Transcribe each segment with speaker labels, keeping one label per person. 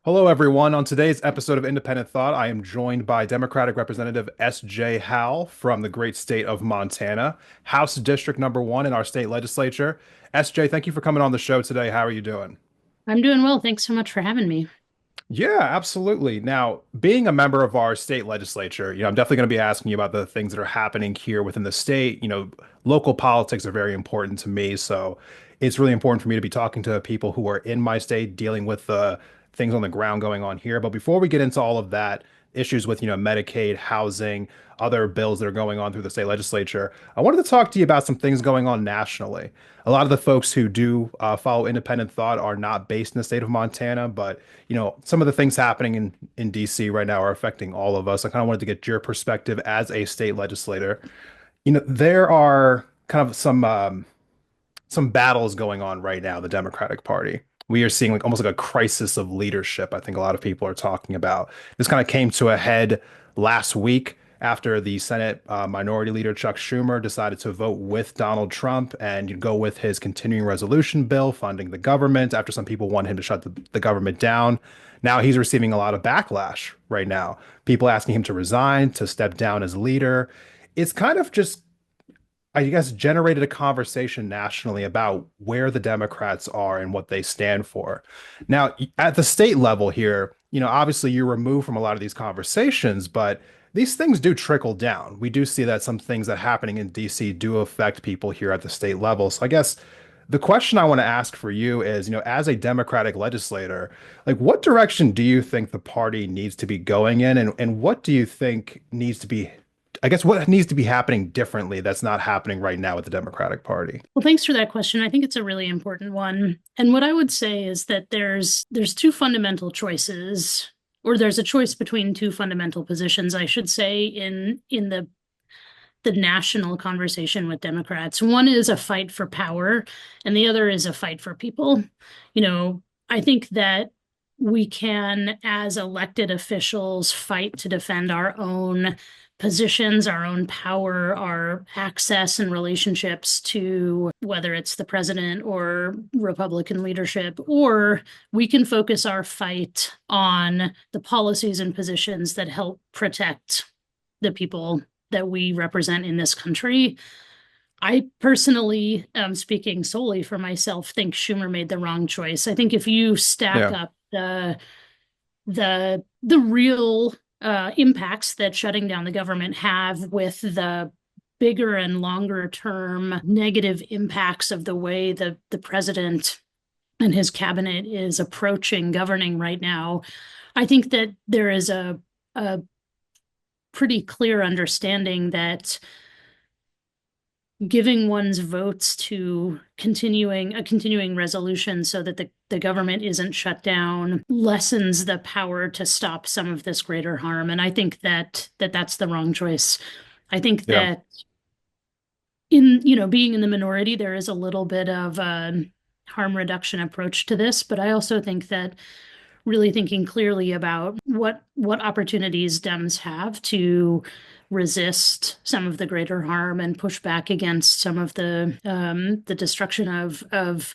Speaker 1: Hello, everyone. On today's episode of Independent Thought, I am joined by Democratic Representative SJ Howell from the great state of Montana, House District number one in our state legislature. SJ, thank you for coming on the show today. How are you doing?
Speaker 2: I'm doing well. Thanks so much for having me.
Speaker 1: Yeah, absolutely. Now, being a member of our state legislature, I'm definitely going to be asking you about the things that are happening here within the state. Local politics are very important to me, so it's really important for me to be talking to people who are in my state, dealing with the things on the ground going on here. But before we get into all of that, issues with, Medicaid, housing, other bills that are going on through the state legislature, I wanted to talk to you about some things going on nationally. A lot of the folks who do follow independent thought are not based in the state of Montana, but some of the things happening in DC right now are affecting all of us. I kind of wanted to get your perspective as a state legislator. There are kind of some battles going on right now, the Democratic Party. We are seeing like almost like a crisis of leadership. I think a lot of people are talking about. This kind of came to a head last week after the Senate Minority Leader Chuck Schumer decided to vote with Donald Trump and go with his continuing resolution bill funding the government after some people wanted him to shut the government down. Now he's receiving a lot of backlash right now. People asking him to resign, to step down as leader. It's kind of just I guess, generated a conversation nationally about where the Democrats are and what they stand for. Now, at the state level here, obviously you're removed from a lot of these conversations, but these things do trickle down. We do see that some things that are happening in DC do affect people here at the state level. So I guess the question I want to ask for you is, as a Democratic legislator, like what direction do you think the party needs to be going in and what do you think needs to be I guess what needs to be happening differently that's not happening right now with the Democratic Party?
Speaker 2: Well, thanks for that question. I think it's a really important one. And what I would say is that there's two fundamental choices, or there's a choice between two fundamental positions, I should say, in the national conversation with Democrats. One is a fight for power, and the other is a fight for people. I think that we can, as elected officials, fight to defend our own positions, our own power, our access and relationships to whether it's the president or Republican leadership, or we can focus our fight on the policies and positions that help protect the people that we represent in this country. I personally, speaking solely for myself, think Schumer made the wrong choice. I think if you stack
Speaker 1: Yeah.
Speaker 2: up the real impacts that shutting down the government have with the bigger and longer term negative impacts of the way the president and his cabinet is approaching governing right now, I think that there is a pretty clear understanding that giving one's votes to continuing resolution so that the government isn't shut down lessens the power to stop some of this greater harm. And I think that's the wrong choice. I think
Speaker 1: Yeah.
Speaker 2: that in being in the minority, there is a little bit of a harm reduction approach to this, but I also think that really thinking clearly about what opportunities Dems have to resist some of the greater harm and push back against some of the destruction of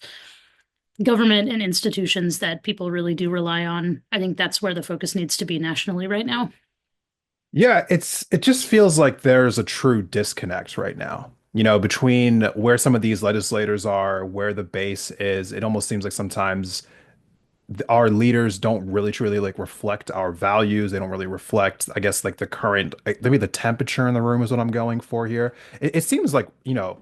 Speaker 2: government and institutions that people really do rely on. I think that's where the focus needs to be nationally right now.
Speaker 1: Yeah, it just feels like there's a true disconnect right now, between where some of these legislators are, where the base is. It almost seems like sometimes our leaders don't really truly like reflect our values. They don't really reflect, I guess, like the current, maybe the temperature in the room is what I'm going for here. It seems like,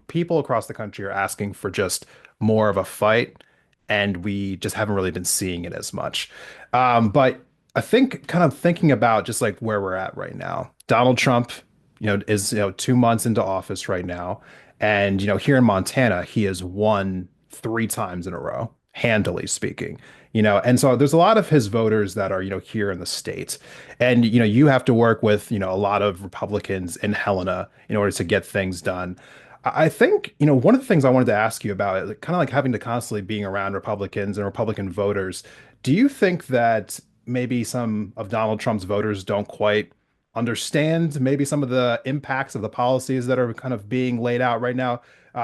Speaker 1: people across the country are asking for just more of a fight, and we just haven't really been seeing it as much. But I think kind of thinking about just like where we're at right now, Donald Trump, is, 2 months into office right now. And, here in Montana, he has won 3 times in a row, handily speaking. And so there's a lot of his voters that are, here in the state. And, you have to work with, a lot of Republicans in Helena in order to get things done. I think, one of the things I wanted to ask you about, kind of like having to constantly being around Republicans and Republican voters, do you think that maybe some of Donald Trump's voters don't quite understand maybe some of the impacts of the policies that are kind of being laid out right now,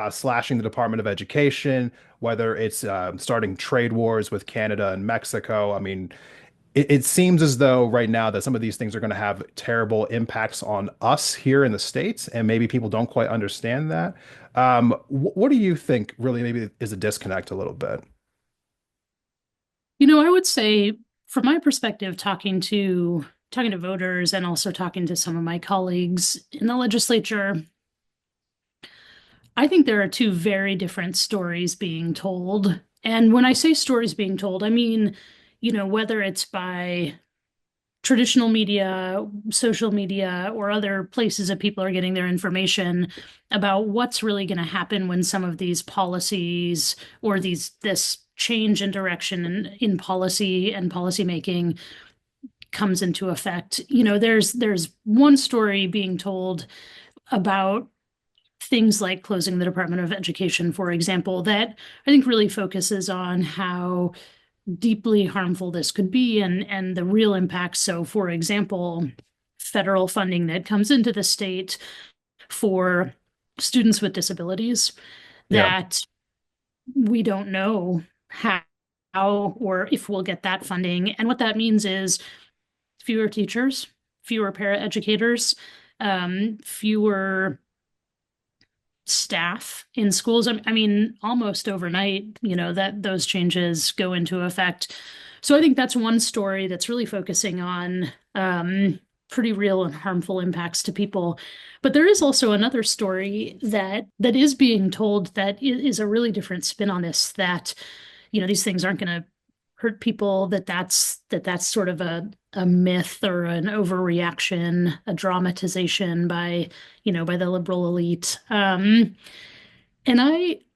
Speaker 1: slashing the Department of Education, whether it's starting trade wars with Canada and Mexico? I mean, it seems as though right now that some of these things are going to have terrible impacts on us here in the States, and maybe people don't quite understand that. What do you think really maybe is a disconnect a little bit?
Speaker 2: I would say from my perspective, talking to voters and also talking to some of my colleagues in the legislature, I think there are two very different stories being told. And when I say stories being told, I mean, whether it's by traditional media, social media, or other places that people are getting their information about what's really going to happen when some of these policies or this change in direction in policy and policymaking comes into effect. There's one story being told about things like closing the Department of Education, for example, that I think really focuses on how deeply harmful this could be and the real impacts. So, for example, federal funding that comes into the state for students with disabilities
Speaker 1: Yeah,
Speaker 2: that we don't know how or if we'll get that funding. And what that means is fewer teachers, fewer paraeducators, fewer staff in schools. I mean, almost overnight, that those changes go into effect. So I think that's one story that's really focusing on pretty real and harmful impacts to people. But there is also another story that is being told that is a really different spin on this, that these things aren't going to hurt people, that's sort of a myth or an overreaction, a dramatization by the liberal elite. And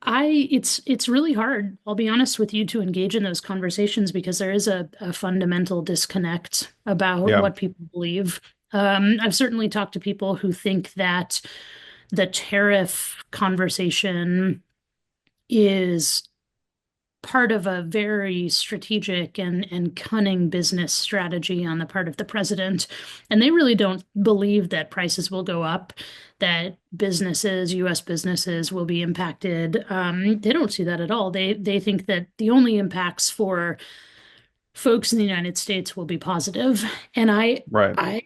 Speaker 2: it's really hard, I'll be honest with you, to engage in those conversations because there is a fundamental disconnect about
Speaker 1: yeah,
Speaker 2: what people believe. I've certainly talked to people who think that the tariff conversation is part of a very strategic and cunning business strategy on the part of the president. And they really don't believe that prices will go up, that US businesses will be impacted. They don't see that at all. They think that the only impacts for folks in the United States will be positive. And
Speaker 1: right,
Speaker 2: I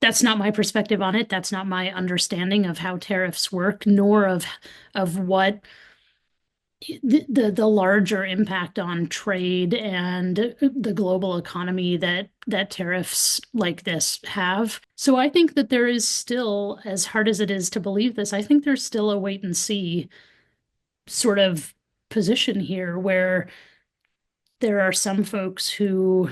Speaker 2: that's not my perspective on it. That's not my understanding of how tariffs work, nor of what the larger impact on trade and the global economy that tariffs like this have. So I think that there is still, as hard as it is to believe this, I think there's still a wait and see sort of position here where there are some folks who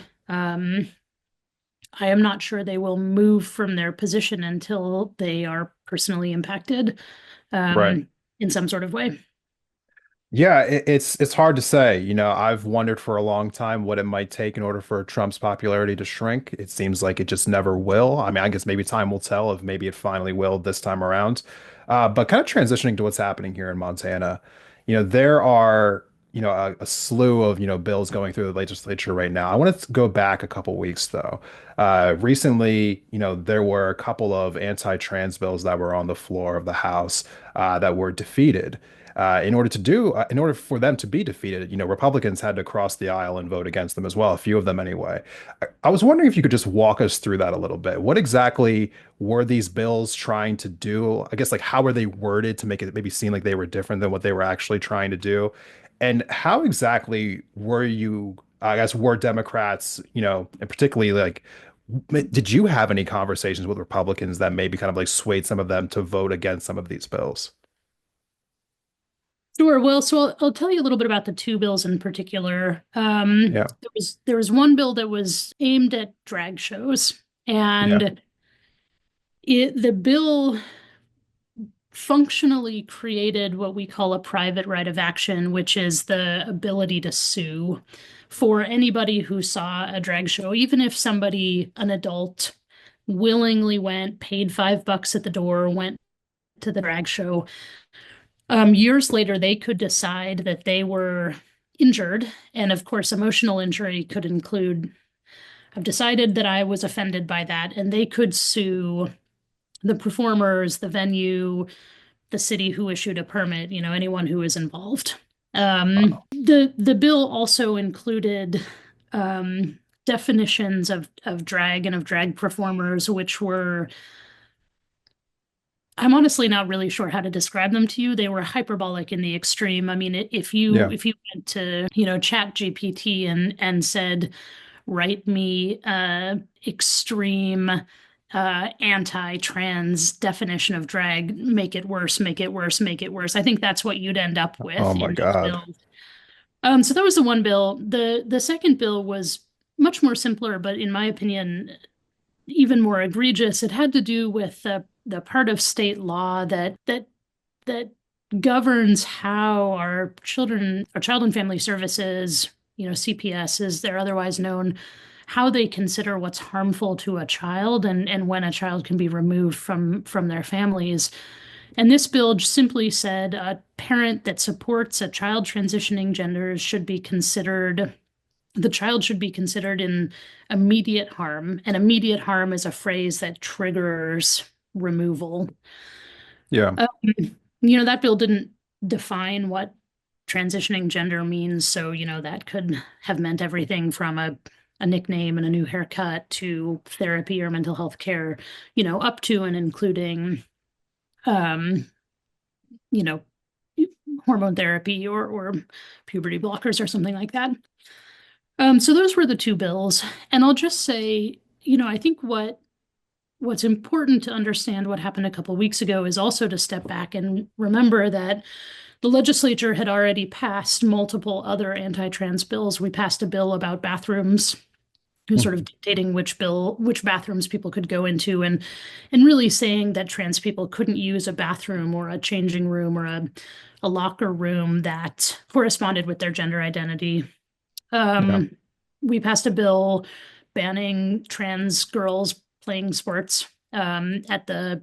Speaker 2: I am not sure they will move from their position until they are personally impacted
Speaker 1: right.
Speaker 2: in some sort of way.
Speaker 1: Yeah, it's hard to say. I've wondered for a long time what it might take in order for Trump's popularity to shrink. It seems like it just never will. I mean, I guess maybe time will tell if maybe it finally will this time around. But kind of transitioning to what's happening here in Montana, there are, a slew of, bills going through the legislature right now. I want to go back a couple weeks though. Recently, there were a couple of anti-trans bills that were on the floor of the House that were defeated in order for them to be defeated, Republicans had to cross the aisle and vote against them as well, a few of them anyway. I was wondering if you could just walk us through that a little bit. What exactly were these bills trying to do? I guess like how were they worded to make it maybe seem like they were different than what they were actually trying to do? And how exactly I guess, were Democrats, and particularly like, did you have any conversations with Republicans that maybe kind of like swayed some of them to vote against some of these bills?
Speaker 2: Sure. Well, so I'll tell you a little bit about the two bills in particular.
Speaker 1: Yeah.
Speaker 2: There was one bill that was aimed at drag shows,
Speaker 1: Yeah.
Speaker 2: and the bill functionally created what we call a private right of action, which is the ability to sue for anybody who saw a drag show, even if somebody, an adult, willingly went, paid $5 at the door, went to the drag show. Years later, they could decide that they were injured. And of course, emotional injury could include, I've decided that I was offended by that. And they could sue the performers, the venue, the city who issued a permit, anyone who is involved.
Speaker 1: Wow.
Speaker 2: The bill also included definitions of drag and of drag performers, which were, I'm honestly not really sure how to describe them to you. They were hyperbolic in the extreme. I mean,
Speaker 1: Yeah.
Speaker 2: if you went to, Chat GPT and said, write me extreme anti-trans definition of drag, make it worse, make it worse, make it worse. I think that's what you'd end up
Speaker 1: Oh
Speaker 2: with
Speaker 1: my
Speaker 2: in those
Speaker 1: God.
Speaker 2: bills. So that was the one bill. The second bill was much more simpler, but in my opinion, even more egregious. It had to do with the part of state law that governs how our child and family services, CPS as they're otherwise known, how they consider what's harmful to a child and when a child can be removed from their families. And this bill simply said a parent that supports a child transitioning genders should be considered the child should be considered in immediate harm, and immediate harm is a phrase that triggers removal.
Speaker 1: Yeah.
Speaker 2: Um, that bill didn't define what transitioning gender means, so that could have meant everything from a nickname and a new haircut to therapy or mental health care, up to and including, um, you know, hormone therapy or puberty blockers or something like that. So those were the two bills. And I'll just say, I think what's important to understand what happened a couple of weeks ago is also to step back and remember that the legislature had already passed multiple other anti-trans bills. We passed a bill about bathrooms, who's sort of dictating which bathrooms people could go into, and really saying that trans people couldn't use a bathroom or a changing room or a locker room that corresponded with their gender identity.
Speaker 1: Yeah.
Speaker 2: um, we passed a bill banning trans girls playing sports at the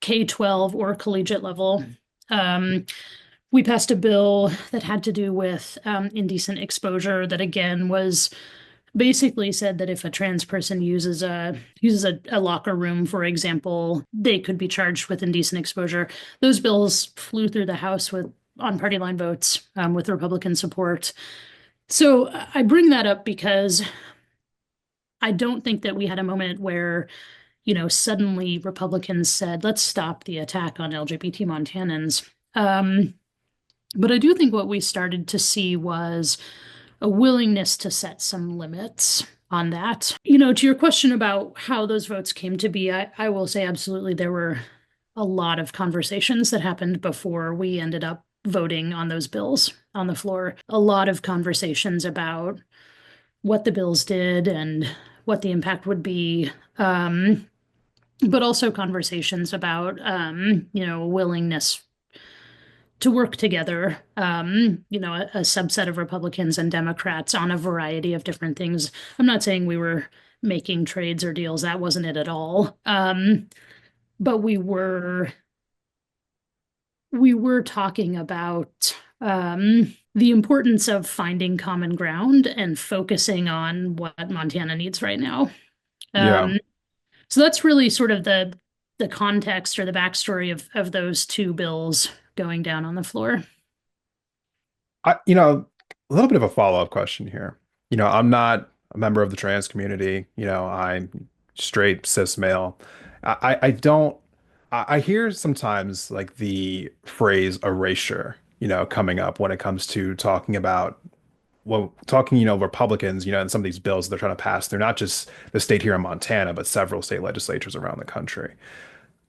Speaker 2: K-12 or collegiate level. Um, we passed a bill that had to do with indecent exposure that again was basically said that if a trans person uses a locker room, for example, they could be charged with indecent exposure. Those bills flew through the House with on party line votes with Republican support. So I bring that up because I don't think that we had a moment where, suddenly Republicans said, let's stop the attack on LGBT Montanans. But I do think what we started to see was a willingness to set some limits on that. To your question about how those votes came to be, I will say absolutely there were a lot of conversations that happened before we ended up voting on those bills on the floor. A lot of conversations about what the bills did and what the impact would be. But also conversations about, willingness to work together, a subset of Republicans and Democrats on a variety of different things. I'm not saying we were making trades or deals. That wasn't it at all. But we were talking about the importance of finding common ground and focusing on what Montana needs right now.
Speaker 1: Yeah.
Speaker 2: Um, so that's really sort of the context or the backstory of those two bills going down on the floor.
Speaker 1: A little bit of a follow-up question here. I'm not a member of the trans community. I'm straight cis male. I don't I hear sometimes like the phrase erasure, coming up when it comes to talking about Republicans, and some of these bills they're trying to pass. They're not just the state here in Montana, but several state legislatures around the country.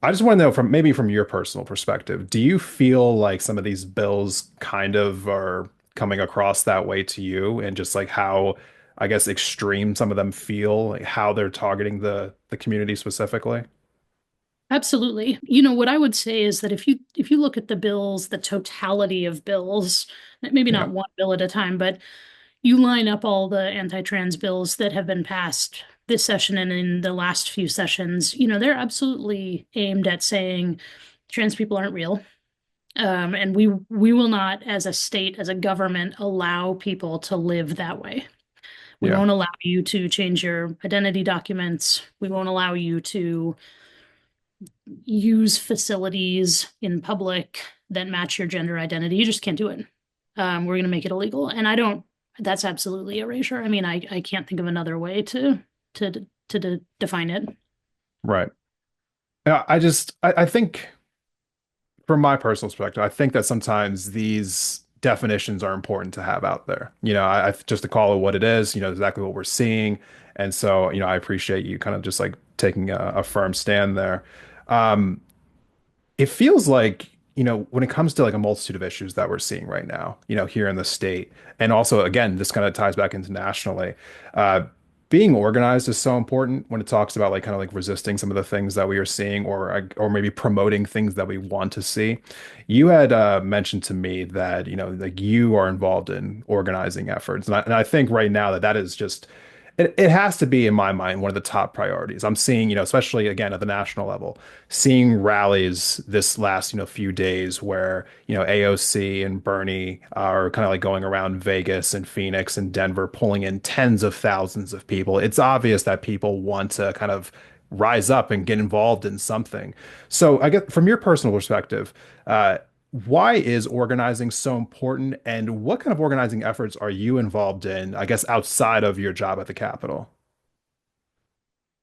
Speaker 1: I just want to know from your personal perspective, do you feel like some of these bills kind of are coming across that way to you and just like how, I guess, extreme some of them feel, like how they're targeting the community specifically?
Speaker 2: Absolutely. What I would say is that if you look at the bills, the totality of bills, maybe
Speaker 1: Yeah.
Speaker 2: not one bill at a time, but you line up all the anti-trans bills that have been passed this session and in the last few sessions, they're absolutely aimed at saying trans people aren't real. And we will not, as a state, as a government, allow people to live that way. We
Speaker 1: Yeah.
Speaker 2: won't allow you to change your identity documents. We won't allow you to use facilities in public that match your gender identity. You just can't do it. We're going to make it illegal. And That's absolutely erasure. I mean, I can't think of another way to define it.
Speaker 1: Right. Yeah, I think from my personal perspective, I think that sometimes these definitions are important to have out there. Just to call it what it is, exactly what we're seeing. And so, I appreciate you kind of just like taking a firm stand there. Um, it feels like, when it comes to like a multitude of issues that we're seeing right now, here in the state, and also, again, this kind of ties back into nationally, uh, being organized is so important when it talks about like kind of like resisting some of the things that we are seeing or maybe promoting things that we want to see. You had mentioned to me that, like you are involved in organizing efforts. And I think right now that is just it has to be in my mind one of the top priorities. I'm seeing, especially again at the national level, seeing rallies this last, few days where, AOC and Bernie are kind of like going around Vegas and Phoenix and Denver, pulling in tens of thousands of people. It's obvious that people want to kind of rise up and get involved in something. So I get from your personal perspective, why is organizing so important, and what kind of organizing efforts are you involved in, I guess, outside of your job at the Capitol?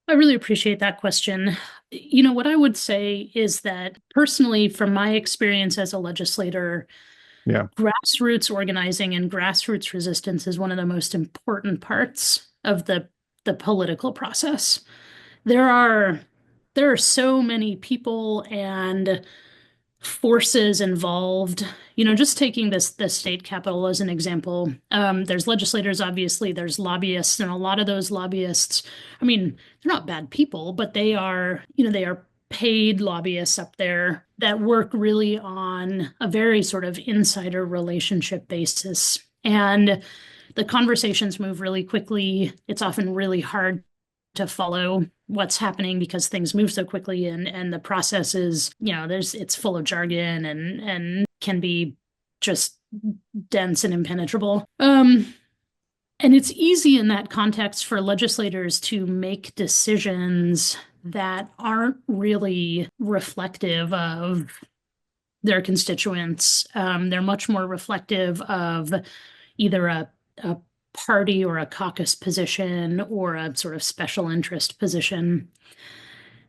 Speaker 2: I really appreciate that question. What I would say is that personally, from my experience as a legislator,
Speaker 1: Yeah.
Speaker 2: grassroots organizing and grassroots resistance is one of the most important parts of the political process. There are there are so many people and forces involved. Just taking the state capitol as an example, there's legislators, obviously, there's lobbyists, and a lot of those lobbyists, I mean, they're not bad people, but they are paid lobbyists up there that work really on a very sort of insider relationship basis. And the conversations move really quickly. It's often really hard to follow what's happening because things move so quickly, and the process is, it's full of jargon and can be just dense and impenetrable. And it's easy in that context for legislators to make decisions that aren't really reflective of their constituents. They're much more reflective of either a party or a caucus position or a sort of special interest position.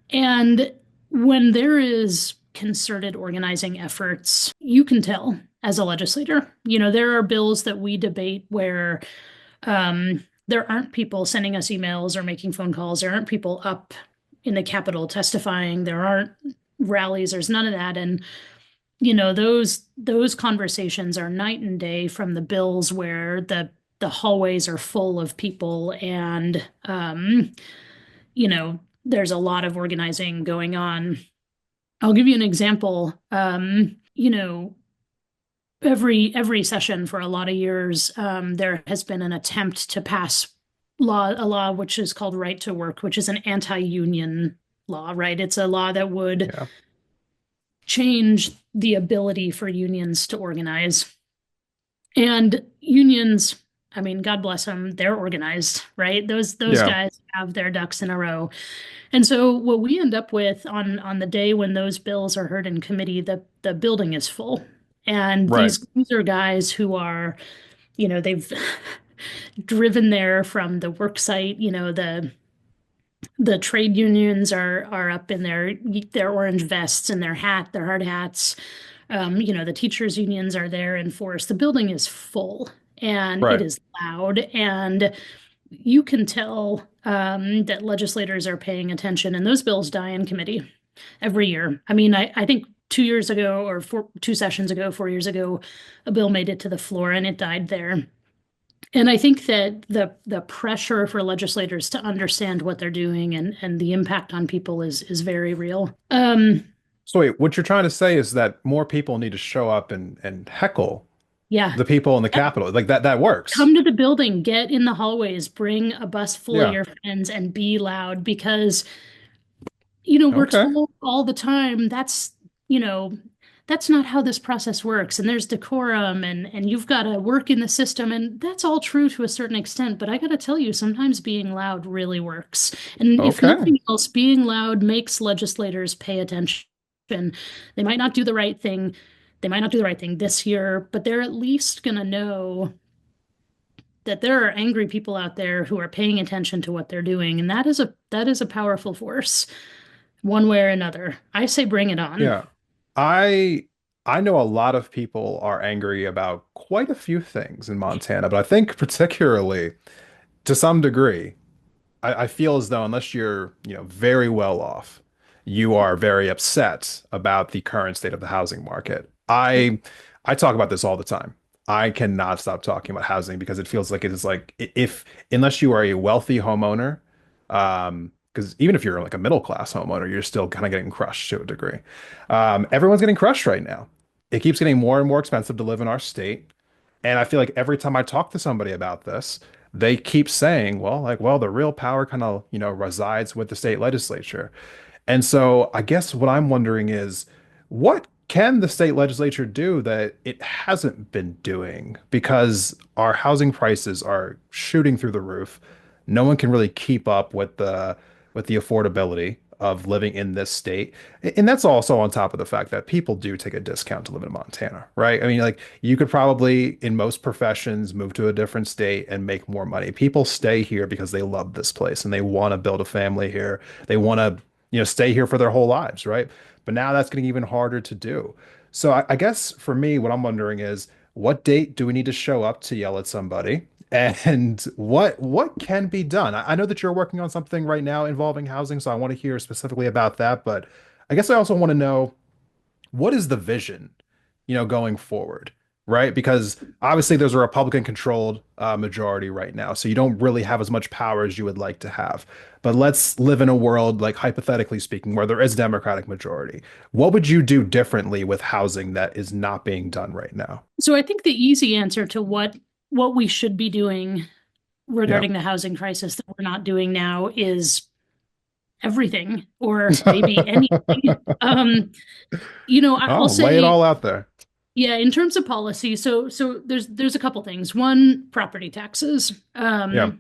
Speaker 2: And when there is concerted organizing efforts, you can tell as a legislator. There are bills that we debate where there aren't people sending us emails or making phone calls. There aren't people up in the Capitol testifying. There aren't rallies. There's none of that. And those conversations are night and day from the bills where the hallways are full of people, and there's a lot of organizing going on. I'll give you an example. Every session for a lot of years, there has been an attempt to pass a law which is called right to work, which is an anti-union law, right? It's a law that would
Speaker 1: Yeah.
Speaker 2: change the ability for unions to organize. And unions, I mean, God bless them, they're organized, right? Those
Speaker 1: Yeah.
Speaker 2: guys have their ducks in a row. And so what we end up with on the day when those bills are heard in committee, the building is full. And
Speaker 1: Right.
Speaker 2: these are guys who are, they've driven there from the work site, the trade unions are up in their orange vests and their hard hats. The teachers unions are there in force. The building is full and it
Speaker 1: Right.
Speaker 2: is loud, and you can tell that legislators are paying attention, and those bills die in committee every year. I mean, I think 2 years ago or 2 sessions ago, 4 years ago, a bill made it to the floor and it died there. And I think that the pressure for legislators to understand what they're doing and the impact on people is very real.
Speaker 1: So wait, what you're trying to say is that more people need to show up and heckle
Speaker 2: Yeah.
Speaker 1: the people in the Capitol. Like that works.
Speaker 2: Come to the building, get in the hallways, bring a bus full of
Speaker 1: Yeah.
Speaker 2: your friends and be loud because, we're
Speaker 1: Okay.
Speaker 2: told all the time you know, that's not how this process works. And there's decorum and you've got to work in the system. And that's all true to a certain extent. But I got to tell you, sometimes being loud really works. And if
Speaker 1: Okay.
Speaker 2: nothing else, being loud makes legislators pay attention. They might not do the right thing. They might not do the right thing this year, but they're at least going to know that there are angry people out there who are paying attention to what they're doing, and that is a powerful force, one way or another. I say bring it on.
Speaker 1: Yeah. I I know a lot of people are angry about quite a few things in Montana, but I think particularly to some degree, I feel as though unless you're, very well off, you are very upset about the current state of the housing market. I talk about this all the time. I cannot stop talking about housing because it feels like it is like if unless you are a wealthy homeowner, because even if you're like a middle class homeowner, you're still kind of getting crushed to a degree. Everyone's getting crushed right now. It keeps getting more and more expensive to live in our state. And I feel like every time I talk to somebody about this, they keep saying, well, the real power kind of, resides with the state legislature. And so I guess what I'm wondering is what can the state legislature do that it hasn't been doing? Because our housing prices are shooting through the roof. No one can really keep up with the affordability of living in this state. And that's also on top of the fact that people do take a discount to live in Montana, right? I mean, like you could probably, in most professions, move to a different state and make more money. People stay here because they love this place and they want to build a family here. They want to, stay here for their whole lives, right? But now that's getting even harder to do. So I guess for me, what I'm wondering is what date do we need to show up to yell at somebody? And what can be done? I know that you're working on something right now involving housing, so I want to hear specifically about that. But I guess I also want to know what is the vision, going forward, right? Because obviously there's a Republican-controlled majority right now, so you don't really have as much power as you would like to have. But let's live in a world, like hypothetically speaking, where there is a Democratic majority. What would you do differently with housing that is not being done right now?
Speaker 2: So I think the easy answer to what we should be doing
Speaker 1: Yeah.
Speaker 2: regarding the housing crisis that we're not doing now is everything, or maybe anything. I'll
Speaker 1: Oh, lay it
Speaker 2: say,
Speaker 1: all out there.
Speaker 2: yeah, in terms of policy, so there's a couple things. One, property taxes.
Speaker 1: Yeah.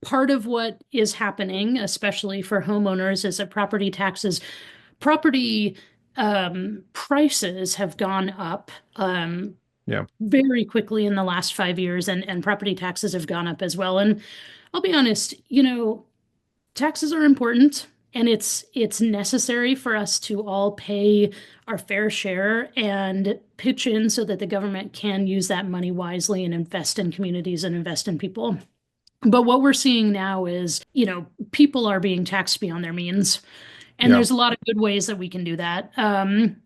Speaker 2: Part of what is happening, especially for homeowners, is that property prices have gone up
Speaker 1: Yeah.
Speaker 2: very quickly in the last 5 years, and property taxes have gone up as well. And I'll be honest, taxes are important, and it's necessary for us to all pay our fair share and pitch in so that the government can use that money wisely and invest in communities and invest in people. But what we're seeing now is, people are being taxed beyond their means. And
Speaker 1: Yeah.
Speaker 2: there's a lot of good ways that we can do that.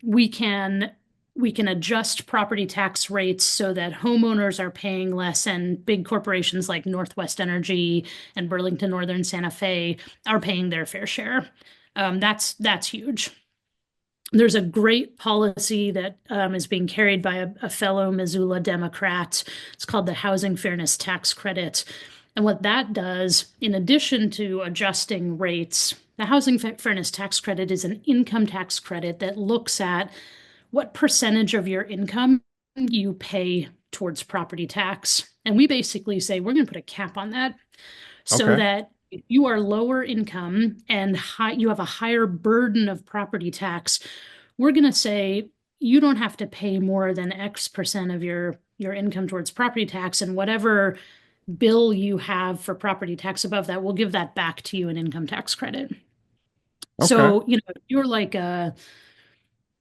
Speaker 2: We can adjust property tax rates so that homeowners are paying less, and big corporations like Northwest Energy and Burlington Northern Santa Fe are paying their fair share. That's huge. There's a great policy that is being carried by a fellow Missoula Democrat. It's called the Housing Fairness Tax Credit. And what that does, in addition to adjusting rates, the Housing Fairness Tax Credit is an income tax credit that looks at what percentage of your income you pay towards property tax. And we basically say we're going to put a cap on that so
Speaker 1: Okay.
Speaker 2: that if you are lower income and you have a higher burden of property tax, we're going to say you don't have to pay more than X percent of your income towards property tax, and whatever bill you have for property tax above that, we'll give that back to you in income tax credit.
Speaker 1: Okay.
Speaker 2: So, if you're like a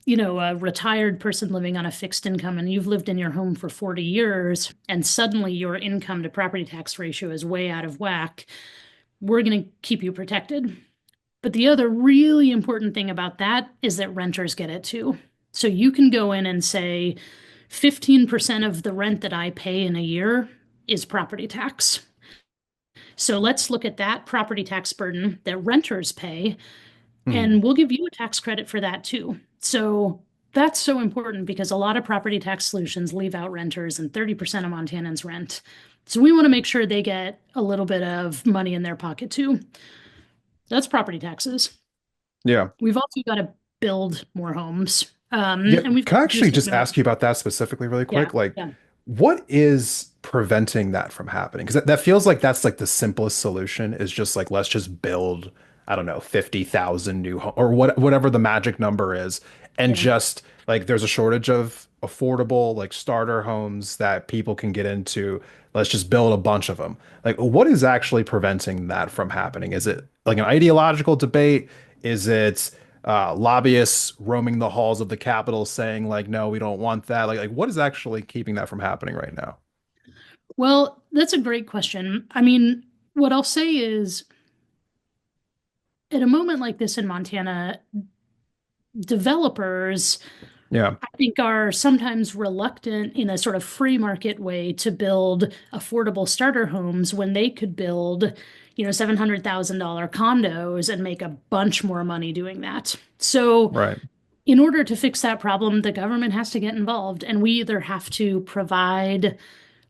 Speaker 2: retired person living on a fixed income and you've lived in your home for 40 years and suddenly your income to property tax ratio is way out of whack, we're going to keep you protected. But the other really important thing about that is that renters get it too. So you can go in and say 15% of the rent that I pay in a year is property tax. So let's look at that property tax burden that renters pay,
Speaker 1: Hmm.
Speaker 2: and we'll give you a tax credit for that too. So that's so important because a lot of property tax solutions leave out renters, and 30% of Montanans rent. So we want to make sure they get a little bit of money in their pocket too. That's property taxes.
Speaker 1: Yeah.
Speaker 2: We've also got to build more homes.
Speaker 1: Yeah.
Speaker 2: And we've got
Speaker 1: Can I
Speaker 2: to do
Speaker 1: actually
Speaker 2: some
Speaker 1: just ask you about that specifically really
Speaker 2: yeah,
Speaker 1: quick? Like,
Speaker 2: yeah,
Speaker 1: what is preventing that from happening? Because that feels like that's like the simplest solution is just like, let's just build, I don't know, 50,000 new home or whatever the magic number is. And
Speaker 2: yeah.
Speaker 1: just like there's a shortage of affordable like starter homes that people can get into. let's just build a bunch of them. Like, what is actually preventing that from happening? Is it like an ideological debate? Is it lobbyists roaming the halls of the Capitol saying like, no, we don't want that? Like what is actually keeping that from happening right now?
Speaker 2: Well, that's a great question. I mean, what I'll say is, at a moment like this in Montana, developers,
Speaker 1: Yeah,
Speaker 2: I think, are sometimes reluctant in a sort of free market way to build affordable starter homes when they could build, $700,000 condos and make a bunch more money doing that. So,
Speaker 1: right.
Speaker 2: in order to fix that problem, the government has to get involved, and we either have to provide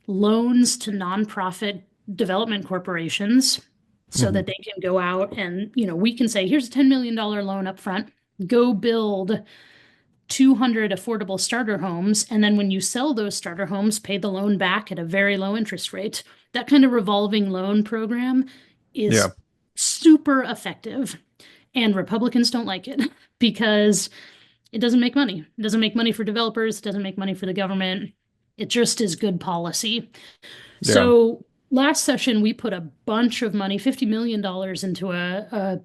Speaker 2: loans to nonprofit development corporations so
Speaker 1: Hmm.
Speaker 2: that they can go out and, we can say, here's a $10 million loan up front, go build 200 affordable starter homes. And then when you sell those starter homes, pay the loan back at a very low interest rate. That kind of revolving loan program
Speaker 1: Yeah,
Speaker 2: is super effective. And Republicans don't like it because it doesn't make money. It doesn't make money for developers. It doesn't make money for the government. It just is good policy.
Speaker 1: yeah,
Speaker 2: So last session, we put a bunch of money, $50 million dollars into a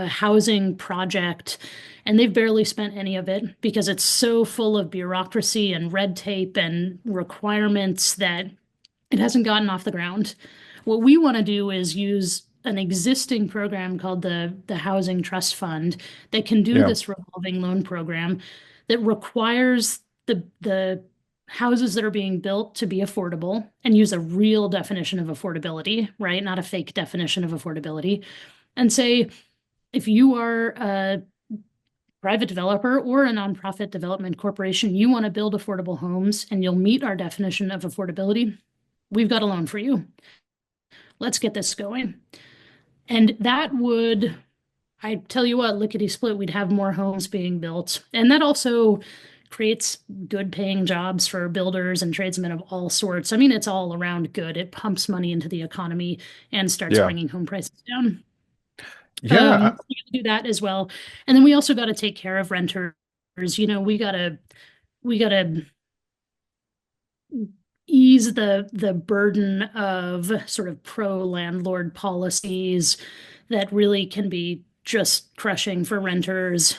Speaker 2: housing project, and they've barely spent any of it because it's so full of bureaucracy and red tape and requirements that it hasn't gotten off the ground. What we want to do is use an existing program called the Housing Trust Fund that can do
Speaker 1: yeah,
Speaker 2: this revolving loan program that requires the houses that are being built to be affordable and use a real definition of affordability, right? Not a fake definition of affordability. And say, if you are a private developer or a nonprofit development corporation, you want to build affordable homes and you'll meet our definition of affordability, we've got a loan for you. Let's get this going. And that would, I tell you what, lickety split, we'd have more homes being built. And that also creates good paying jobs for builders and tradesmen of all sorts. I mean, it's all around good. It pumps money into the economy and starts
Speaker 1: yeah,
Speaker 2: bringing home prices down.
Speaker 1: yeah.
Speaker 2: We do that as well. And then we also got to take care of renters. We gotta ease the burden of sort of pro landlord policies that really can be just crushing for renters.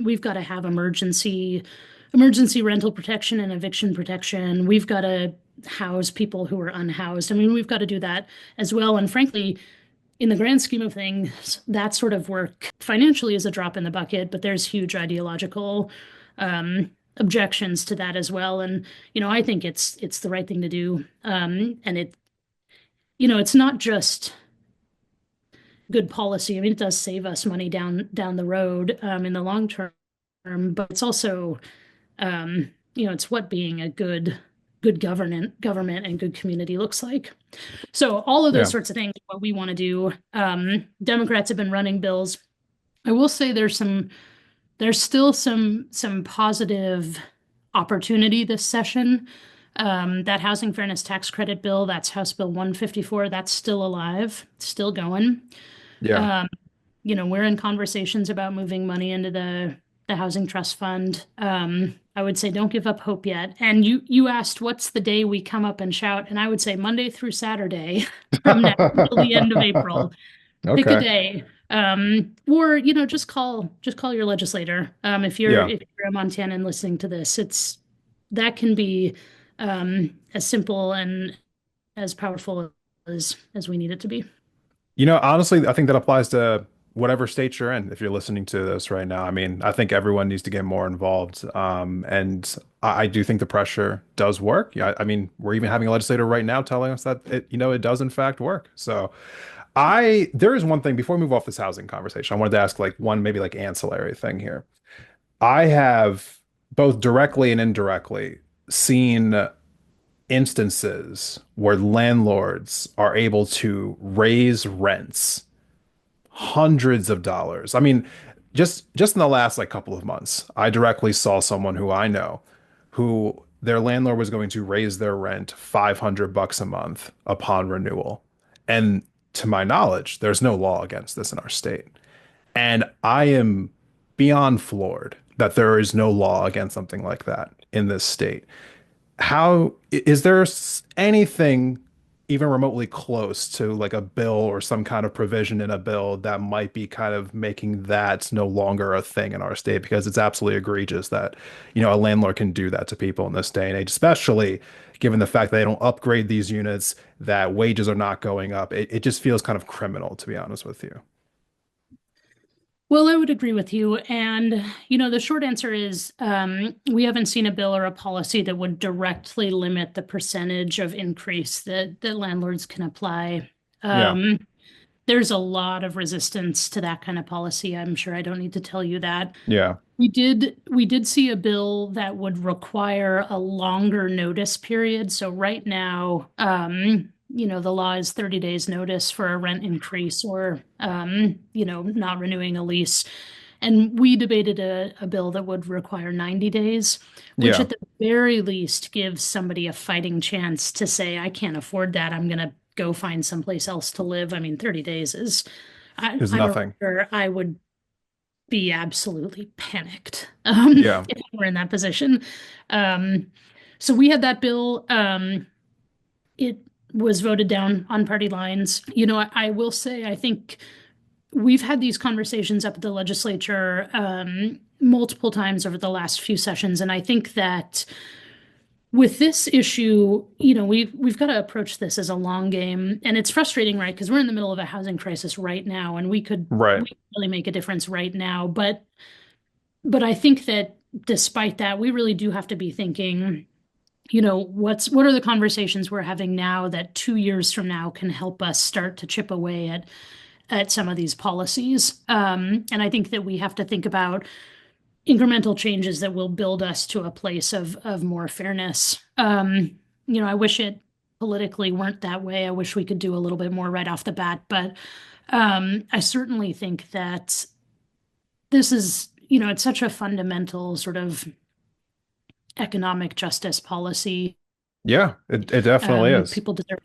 Speaker 2: We've got to have emergency rental protection and eviction protection. We've got to house people who are unhoused. I mean, we've got to do that as well. And frankly, in the grand scheme of things, that sort of work financially is a drop in the bucket, but there's huge ideological objections to that as well. And I think it's the right thing to do. And it's not just good policy. I mean, it does save us money down the road in the long term, but it's also it's what being a good government and good community looks like. So all of those
Speaker 1: Yeah.
Speaker 2: sorts of things, what we want to do. Democrats have been running bills. I will say there's still some positive opportunity this session. That housing fairness tax credit bill, that's House Bill 154, that's still alive, still going.
Speaker 1: Yeah.
Speaker 2: Um, we're in conversations about moving money into the Housing Trust Fund. I would say don't give up hope yet. And you asked what's the day we come up and shout, and I would say Monday through Saturday from now until the end of April. Pick a
Speaker 1: Okay.
Speaker 2: day. Or just call your legislator. If you're
Speaker 1: Yeah.
Speaker 2: if you're a Montanan listening to this, that can be as simple and as powerful as we need it to be.
Speaker 1: Honestly, I think that applies to whatever state you're in. If you're listening to this right now, I mean, I think everyone needs to get more involved. And I do think the pressure does work. Yeah, I mean, we're even having a legislator right now telling us that it does in fact work. So there is one thing before we move off this housing conversation, I wanted to ask like one maybe like ancillary thing here. I have both directly and indirectly seen instances where landlords are able to raise rents hundreds of dollars. I mean, just in the last like couple of months, I directly saw someone who I know who their landlord was going to raise their rent 500 bucks a month upon renewal. And to my knowledge, there's no law against this in our state. And I am beyond floored that there is no law against something like that in this state. How is there anything even remotely close to like a bill or some kind of provision in a bill that might be kind of making that no longer a thing in our state because it's absolutely egregious that, a landlord can do that to people in this day and age, especially given the fact that they don't upgrade these units, that wages are not going up. It just feels kind of criminal, to be honest with you.
Speaker 2: Well, I would agree with you. And, the short answer is we haven't seen a bill or a policy that would directly limit the percentage of increase that landlords can apply.
Speaker 1: Yeah.
Speaker 2: Um, there's a lot of resistance to that kind of policy. I'm sure I don't need to tell you that.
Speaker 1: Yeah.
Speaker 2: We did see a bill that would require a longer notice period. So right now, the law is 30 days notice for a rent increase or not renewing a lease. And we debated a bill that would require 90 days, which
Speaker 1: Yeah.
Speaker 2: at the very least gives somebody a fighting chance to say, I can't afford that. I'm gonna go find someplace else to live. I mean, 30 days is
Speaker 1: There's
Speaker 2: I'm a
Speaker 1: nothing.
Speaker 2: renter. I would be absolutely panicked
Speaker 1: Yeah.
Speaker 2: if I were in that position. Um, so we had that bill. It was voted down on party lines. I will say, I think we've had these conversations up at the legislature multiple times over the last few sessions, and I think that with this issue, we've got to approach this as a long game, and it's frustrating, right? Because we're in the middle of a housing crisis right now, and
Speaker 1: Right.
Speaker 2: we could really make a difference right now, but I think that despite that, we really do have to be thinking, what are the conversations we're having now that 2 years from now can help us start to chip away at some of these policies. And I think that we have to think about incremental changes that will build us to a place of more fairness. I wish it politically weren't that way. I wish we could do a little bit more right off the bat, but I certainly think that this is, it's such a fundamental sort of economic justice policy.
Speaker 1: Yeah, it definitely is.
Speaker 2: People deserve,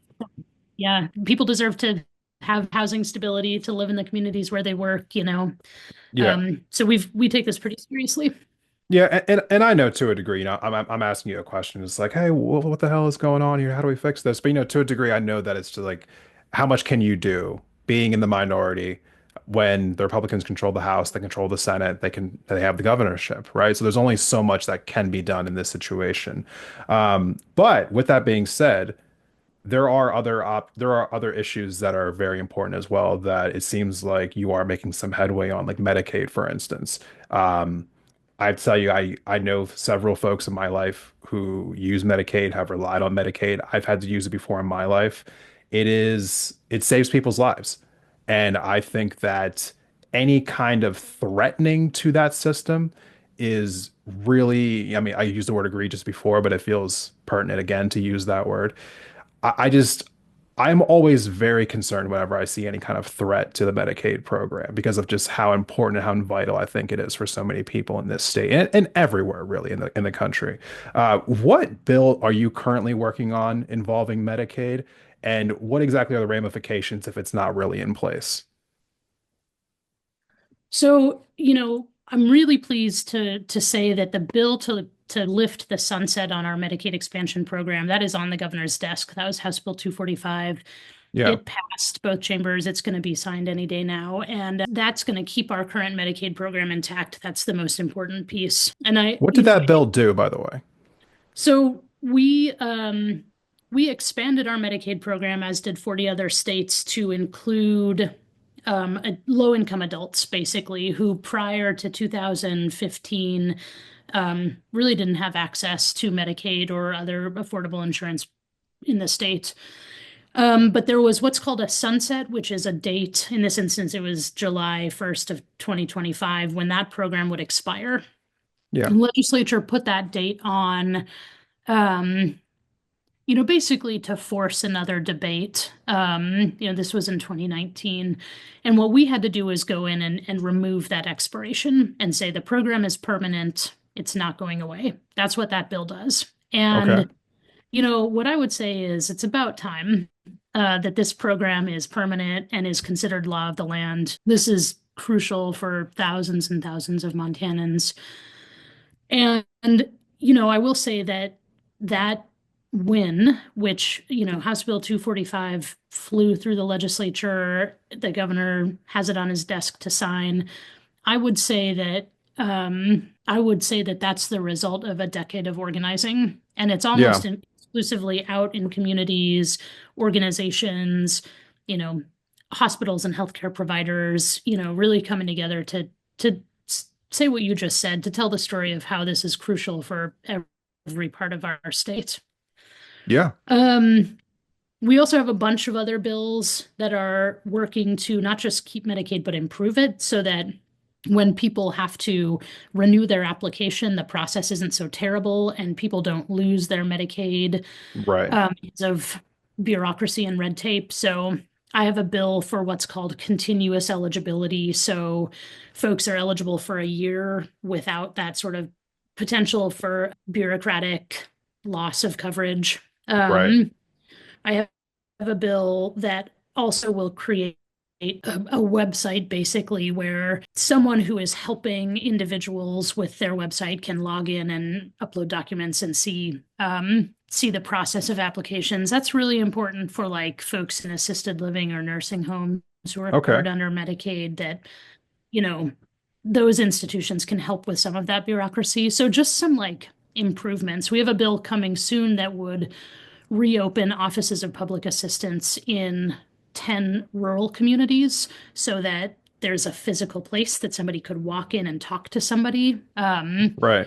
Speaker 2: yeah, people deserve to have housing stability, to live in the communities where they work.
Speaker 1: Yeah.
Speaker 2: So we take this pretty seriously.
Speaker 1: Yeah, and I know to a degree, I'm asking you a question. It's like, hey, what the hell is going on here? How do we fix this? But to a degree, I know that it's just like, how much can you do being in the minority when the Republicans control the House, they control the Senate, they have the governorship, right? So there's only so much that can be done in this situation. But with that being said, there are other issues that are very important as well that it seems like you are making some headway on, like Medicaid, for instance. Um, I tell you, I know several folks in my life who use Medicaid, have relied on Medicaid. I've had to use it before in my life. It saves people's lives. And I think that any kind of threatening to that system is really, I mean, I used the word egregious before, but it feels pertinent again to use that word. I just I'm always very concerned whenever I see any kind of threat to the Medicaid program because of just how important and how vital I think it is for so many people in this state and everywhere really in the country. What bill are you currently working on involving Medicaid, and what exactly are the ramifications if it's not really in place?
Speaker 2: So, I'm really pleased to say that the bill to lift the sunset on our Medicaid expansion program, that is on the governor's desk. That was House Bill 245.
Speaker 1: Yeah.
Speaker 2: It passed both chambers. It's going to be signed any day now, and that's going to keep our current Medicaid program intact. That's the most important piece. And
Speaker 1: What did that bill do, by the way?
Speaker 2: so we expanded our Medicaid program, as did 40 other states, to include low-income adults, basically, who prior to 2015 really didn't have access to Medicaid or other affordable insurance in the state. But there was what's called a sunset, which is a date. In this instance, it was July 1st of 2025 when that program would expire.
Speaker 1: Yeah.
Speaker 2: And legislature put that date on, um, basically to force another debate. This was in 2019. And what we had to do is go in and remove that expiration and say the program is permanent. It's not going away. That's what that bill does.
Speaker 1: Okay.
Speaker 2: And, what I would say is it's about time that this program is permanent and is considered law of the land. This is crucial for thousands and thousands of Montanans. And, I will say that win, which, House Bill 245 flew through the legislature. The governor has it on his desk to sign. I would say that that's the result of a decade of organizing, and it's
Speaker 1: Yeah,
Speaker 2: almost exclusively out in communities, organizations, you know, hospitals and healthcare providers, really coming together to say what you just said, to tell the story of how this is crucial for every part of our state.
Speaker 1: yeah,
Speaker 2: Um, we also have a bunch of other bills that are working to not just keep Medicaid, but improve it so that when people have to renew their application, the process isn't so terrible and people don't lose their Medicaid
Speaker 1: right,
Speaker 2: because of bureaucracy and red tape. So I have a bill for what's called continuous eligibility. So folks are eligible for a year without that sort of potential for bureaucratic loss of coverage.
Speaker 1: right,
Speaker 2: I have a bill that also will create a website basically where someone who is helping individuals with their website can log in and upload documents and see the process of applications. That's really important for like folks in assisted living or nursing homes who are
Speaker 1: okay,
Speaker 2: covered under Medicaid that, you know, those institutions can help with some of that bureaucracy. So just some like improvements. We have a bill coming soon that would reopen offices of public assistance in 10 rural communities so that there's a physical place that somebody could walk in and talk to somebody.
Speaker 1: right.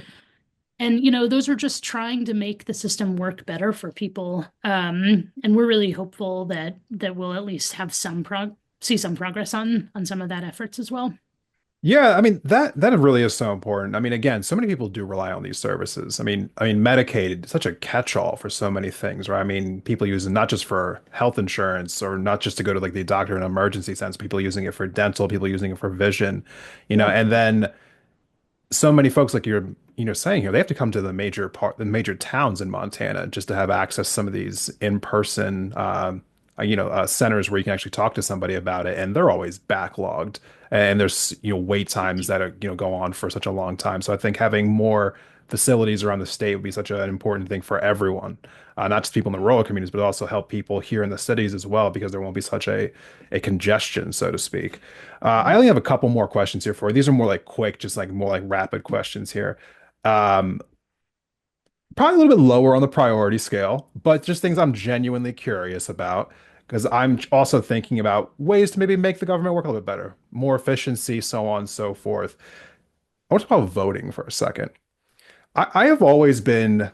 Speaker 2: And, those are just trying to make the system work better for people. And we're really hopeful that we'll at least have see some progress on some of that efforts as well.
Speaker 1: Yeah, I mean that really is so important. I mean, again, so many people do rely on these services. I mean, Medicaid is such a catch-all for so many things, right? I mean, people use it not just for health insurance or not just to go to like the doctor in an emergency sense. People using it for dental, people using it for vision,
Speaker 2: Yeah.
Speaker 1: and then so many folks like you're saying here they have to come to the major towns in Montana just to have access to some of these in-person centers where you can actually talk to somebody about it, and they're always backlogged, and there's wait times that are go on for such a long time. So I think having more facilities around the state would be such an important thing for everyone, not just people in the rural communities, but also help people here in the cities as well, because there won't be such a congestion, so to speak. I only have a couple more questions here for you. These are more like quick, just like more like rapid questions here. Um, Probably a little bit lower on the priority scale, but just things I'm genuinely curious about because I'm also thinking about ways to maybe make the government work a little bit better, more efficiency, so on and so forth. I want to talk about voting for a second. I have always been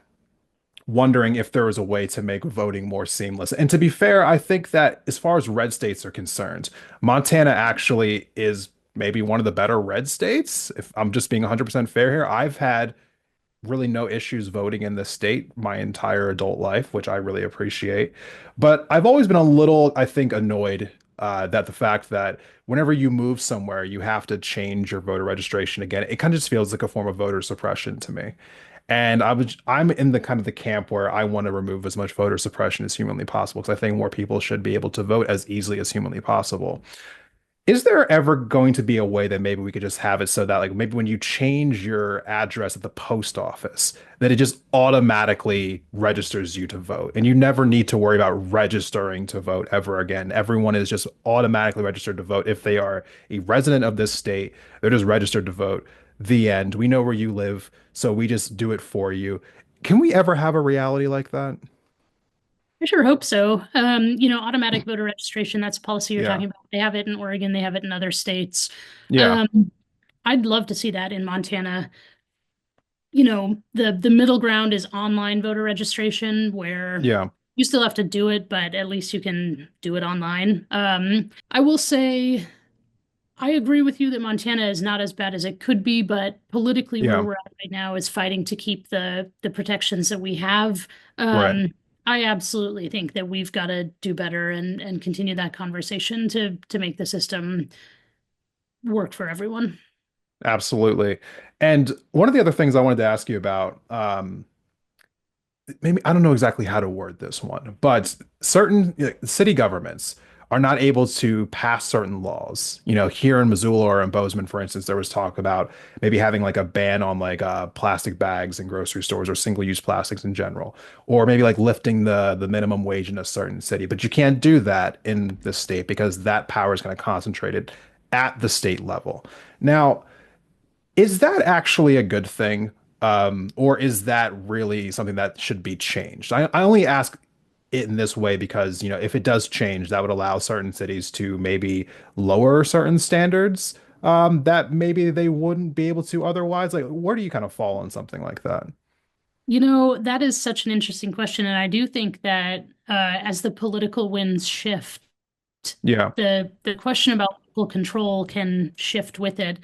Speaker 1: wondering if there was a way to make voting more seamless. And to be fair, I think that as far as red states are concerned, Montana actually is maybe one of the better red states. If I'm just being 100% fair here, I've had really no issues voting in this state my entire adult life, which I really appreciate. But I've always been a little, I think, annoyed that the fact that whenever you move somewhere, you have to change your voter registration again. It kind of just feels like a form of voter suppression to me. And I'm in the kind of the camp where I want to remove as much voter suppression as humanly possible because I think more people should be able to vote as easily as humanly possible. Is there ever going to be a way that maybe we could just have it so that like maybe when you change your address at the post office, that it just automatically registers you to vote and you never need to worry about registering to vote ever again? Everyone is just automatically registered to vote. If they are a resident of this state, they're just registered to vote. The end. We know where you live, so we just do it for you. Can we ever have a reality like that?
Speaker 2: I sure hope so. Automatic voter registration, that's a policy you're
Speaker 1: Yeah.
Speaker 2: talking about. They have it in Oregon, they have it in other states.
Speaker 1: Yeah.
Speaker 2: Um, I'd love to see that in Montana. The middle ground is online voter registration where
Speaker 1: Yeah.
Speaker 2: you still have to do it, but at least you can do it online. I will say I agree with you that Montana is not as bad as it could be, but politically where
Speaker 1: Yeah.
Speaker 2: we're at right now is fighting to keep the protections that we have.
Speaker 1: Right.
Speaker 2: I absolutely think that we've got to do better and continue that conversation to make the system work for everyone.
Speaker 1: Absolutely. And one of the other things I wanted to ask you about, maybe I don't know exactly how to word this one, but certain city governments are not able to pass certain laws. Here in Missoula or in Bozeman, for instance, there was talk about maybe having like a ban on like plastic bags in grocery stores or single-use plastics in general, or maybe like lifting the minimum wage in a certain city. But you can't do that in the state because that power is kind of concentrated at the state level. Now, is that actually a good thing? Or is that really something that should be changed? I only ask it in this way because, if it does change, that would allow certain cities to maybe lower certain standards that maybe they wouldn't be able to otherwise. Like, where do you kind of fall on something like that?
Speaker 2: That is such an interesting question, and I do think that as the political winds shift,
Speaker 1: Yeah,
Speaker 2: the question about local control can shift with it.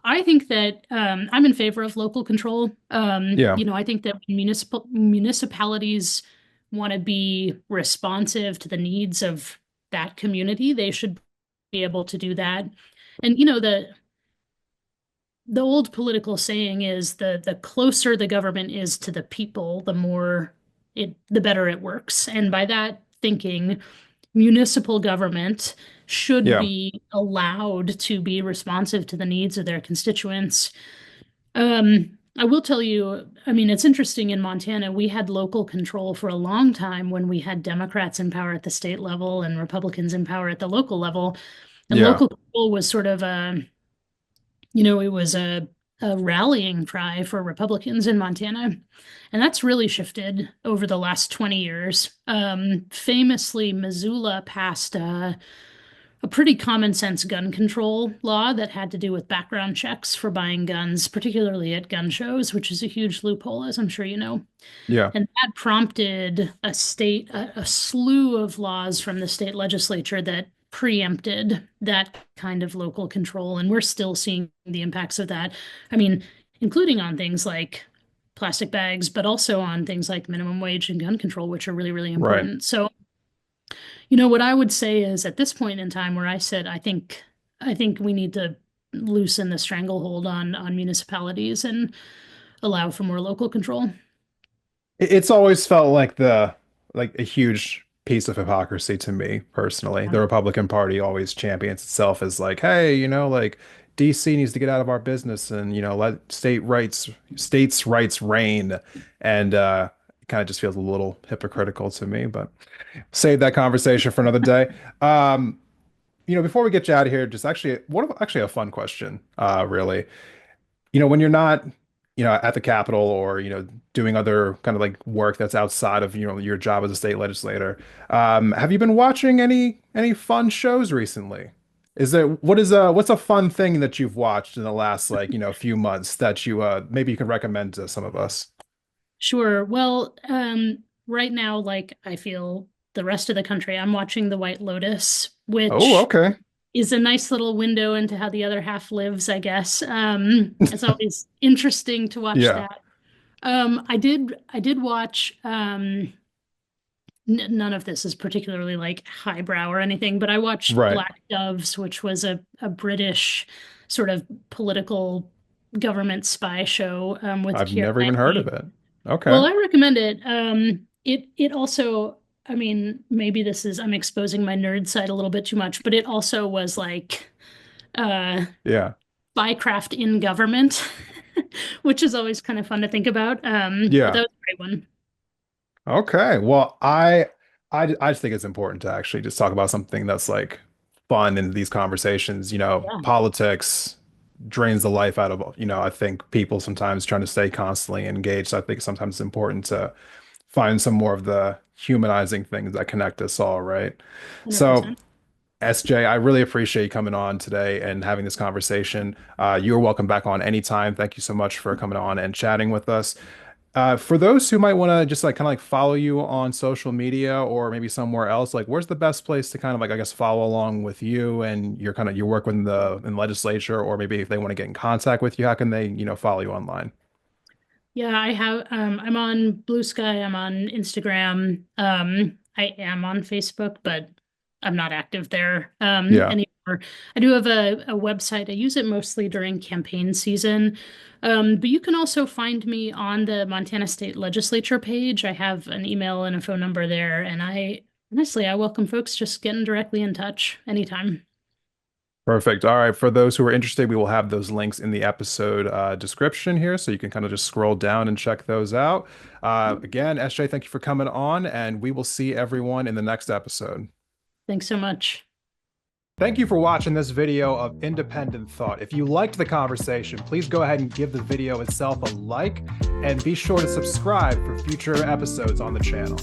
Speaker 2: I think that I'm in favor of local control.
Speaker 1: yeah,
Speaker 2: I think that municipalities want to be responsive to the needs of that community. They should be able to do that. And the old political saying is the closer the government is to the people, the better it works. And by that thinking, municipal government should
Speaker 1: yeah,
Speaker 2: be allowed to be responsive to the needs of their constituents. I will tell you, I mean, it's interesting in Montana, we had local control for a long time when we had Democrats in power at the state level and Republicans in power at the local level. And
Speaker 1: yeah,
Speaker 2: local control was sort of it was a rallying cry for Republicans in Montana. And that's really shifted over the last 20 years. Famously, Missoula passed a pretty common sense gun control law that had to do with background checks for buying guns, particularly at gun shows, which is a huge loophole, as I'm sure you know.
Speaker 1: yeah,
Speaker 2: And that prompted a slew of laws from the state legislature that preempted that kind of local control. And we're still seeing the impacts of that. I mean, including on things like plastic bags, but also on things like minimum wage and gun control, which are really, really
Speaker 1: right.
Speaker 2: important. So, what I would say is at this point in time where I said I think we need to loosen the stranglehold on municipalities and allow for more local control.
Speaker 1: It's always felt like a huge piece of hypocrisy to me personally. The Republican Party always champions itself as like, hey, like DC needs to get out of our business and let states' rights reign. And it kind of just feels a little hypocritical to me, but save that conversation for another day. Before we get you out of here, just actually a fun question, really. When you're not, at the Capitol or, doing other kind of like work that's outside of, your job as a state legislator, have you been watching any fun shows recently? What's a fun thing that you've watched in the last like, few months that you maybe you can recommend to some of us?
Speaker 2: Sure. Well, right now, like I feel the rest of the country, I'm watching The White Lotus,
Speaker 1: Oh,
Speaker 2: which
Speaker 1: okay.
Speaker 2: is a nice little window into how the other half lives, I guess. It's always interesting to watch
Speaker 1: Yeah,
Speaker 2: that. I did watch n none of this is particularly like highbrow or anything, but I watched
Speaker 1: right.
Speaker 2: Black Doves, which was a British sort of political government spy show with
Speaker 1: I've
Speaker 2: Keira
Speaker 1: never even heard of
Speaker 2: Knightley.
Speaker 1: it. Okay.
Speaker 2: Well, I recommend it. It also, I mean, maybe I'm exposing my nerd side a little bit too much, but it also was like uh
Speaker 1: Yeah.
Speaker 2: spycraft in government, which is always kind of fun to think about. But
Speaker 1: Yeah.
Speaker 2: that was a great one.
Speaker 1: Okay. Well, I just think it's important to actually just talk about something that's like fun in these conversations.
Speaker 2: Yeah,
Speaker 1: Politics drains the life out of, I think people sometimes trying to stay constantly engaged. So I think sometimes it's important to find some more of the humanizing things that connect us all, right? So,
Speaker 2: 100%.
Speaker 1: SJ, I really appreciate you coming on today and having this conversation. You're welcome back on anytime. Thank you so much for coming on and chatting with us. For those who might want to just like kind of like follow you on social media or maybe somewhere else, like where's the best place to kind of like I guess follow along with you and your work in the legislature, or maybe if they want to get in contact with you, how can they, follow you online?
Speaker 2: Yeah, I'm on Blue Sky, I'm on Instagram. I am on Facebook, but I'm not active there
Speaker 1: Yeah.
Speaker 2: anymore. I do have a website. I use it mostly during campaign season. But you can also find me on the Montana State Legislature page. I have an email and a phone number there, and I Honestly, I welcome folks just getting directly in touch anytime.
Speaker 1: Perfect. All right. For those who are interested, we will have those links in the episode description here, so you can kind of just scroll down and check those out. Again, SJ, thank you for coming on, and we will see everyone in the next episode.
Speaker 2: Thanks so much.
Speaker 1: Thank you for watching this video of Independent Thought. If you liked the conversation, please go ahead and give the video itself a like, and be sure to subscribe for future episodes on the channel.